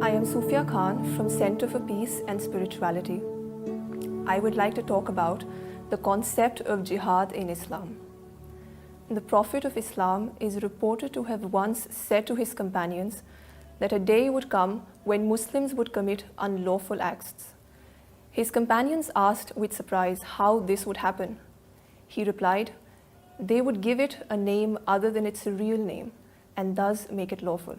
I am Sufia from Center for Peace and Spirituality. I would like to talk about the concept of jihad in Islam. The Prophet of Islam is reported to have once said to his companions that a day would come when Muslims would commit unlawful acts. His companions asked with surprise how this would happen. He replied, they would give it a name other than its real name and thus make it lawful.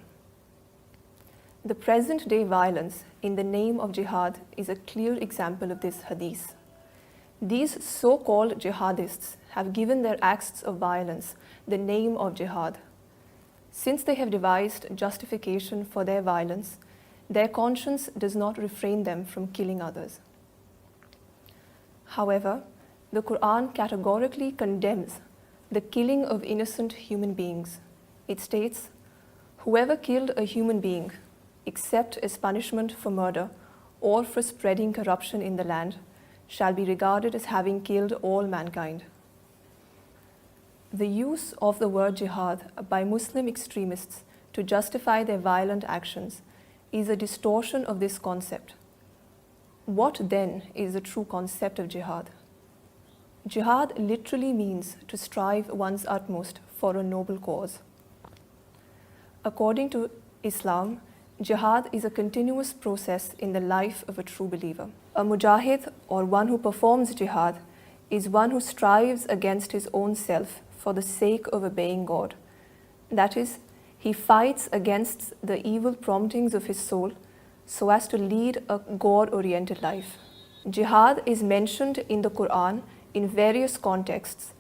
The present-day violence in the name of jihad is a clear example of this hadith. These so-called jihadists have given their acts of violence the name of jihad. Since they have devised justification for their violence, their conscience does not refrain them from killing others. However, the Quran categorically condemns the killing of innocent human beings. It states, "Whoever killed a human being, except as punishment for murder or for spreading corruption in the land, shall be regarded as having killed all mankind." The use of the word jihad by Muslim extremists to justify their violent actions is a distortion of this concept. What then is the true concept of jihad? Jihad literally means to strive one's utmost for a noble cause. According to Islam, jihad is a continuous process in the life of a true believer. A mujahid, or one who performs jihad, is one who strives against his own self for the sake of obeying God. That is, he fights against the evil promptings of his soul so as to lead a God-oriented life. Jihad is mentioned in the Quran in various contexts,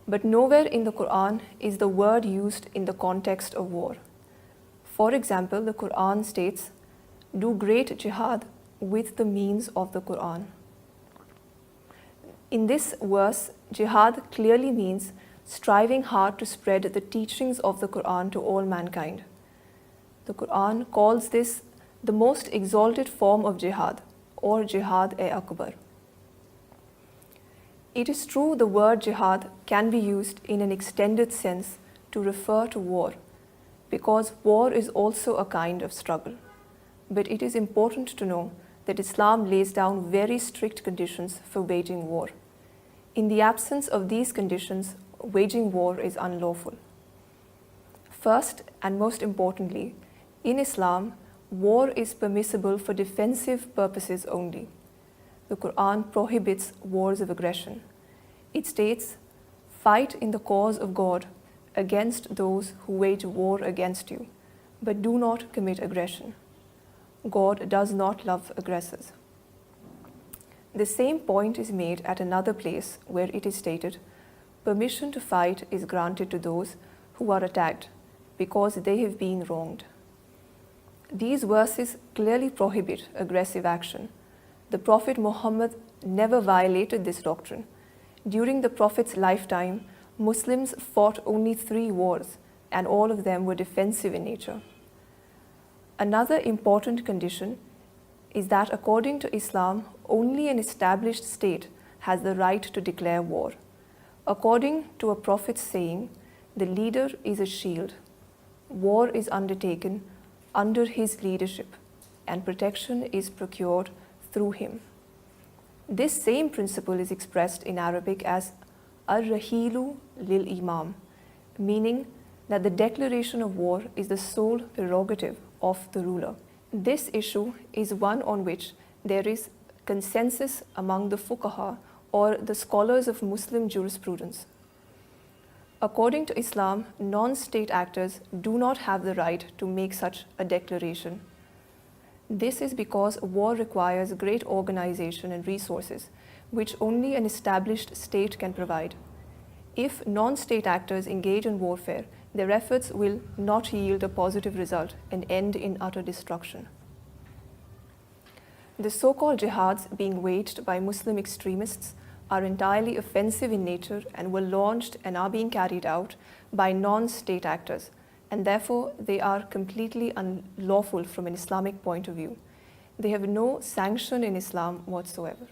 but nowhere in the Quran is the word used in the context of war. For example, the Quran states, "Do great jihad with the means of the Quran." In this verse, jihad clearly means striving hard to spread the teachings of the Quran to all mankind. The Quran calls this the most exalted form of jihad, or jihad-e-akbar. It is true the word jihad can be used in an extended sense to refer to war, because war is also a kind of struggle. But it is important to know that Islam lays down very strict conditions for waging war. In the absence of these conditions, waging war is unlawful. First and most importantly, in Islam, war is permissible for defensive purposes only. The Quran prohibits wars of aggression. It states, "Fight in the cause of God against those who wage war against you, but do not commit aggression. God does not love aggressors." The same point is made at another place where it is stated, "Permission to fight is granted to those who are attacked because they have been wronged." These verses clearly prohibit aggressive action. The Prophet Muhammad never violated this doctrine. During the Prophet's lifetime, Muslims fought only 3 wars, and all of them were defensive in nature. Another important condition is that according to Islam, only an established state has the right to declare war. According to a prophet's saying, the leader is a shield. War is undertaken under his leadership, and protection is procured through him. This same principle is expressed in Arabic as ar-rahilu lil-imam, meaning that the declaration of war is the sole prerogative of the ruler. This issue is one on which there is consensus among the fuqaha, or the scholars of Muslim jurisprudence. According to Islam, non-state actors do not have the right to make such a declaration. This is because war requires great organization and resources, which only an established state can provide. If non-state actors engage in warfare, their efforts will not yield a positive result and end in utter destruction. The so-called jihads being waged by Muslim extremists are entirely offensive in nature and were launched and are being carried out by non-state actors, and therefore they are completely unlawful from an Islamic point of view. They have no sanction in Islam whatsoever.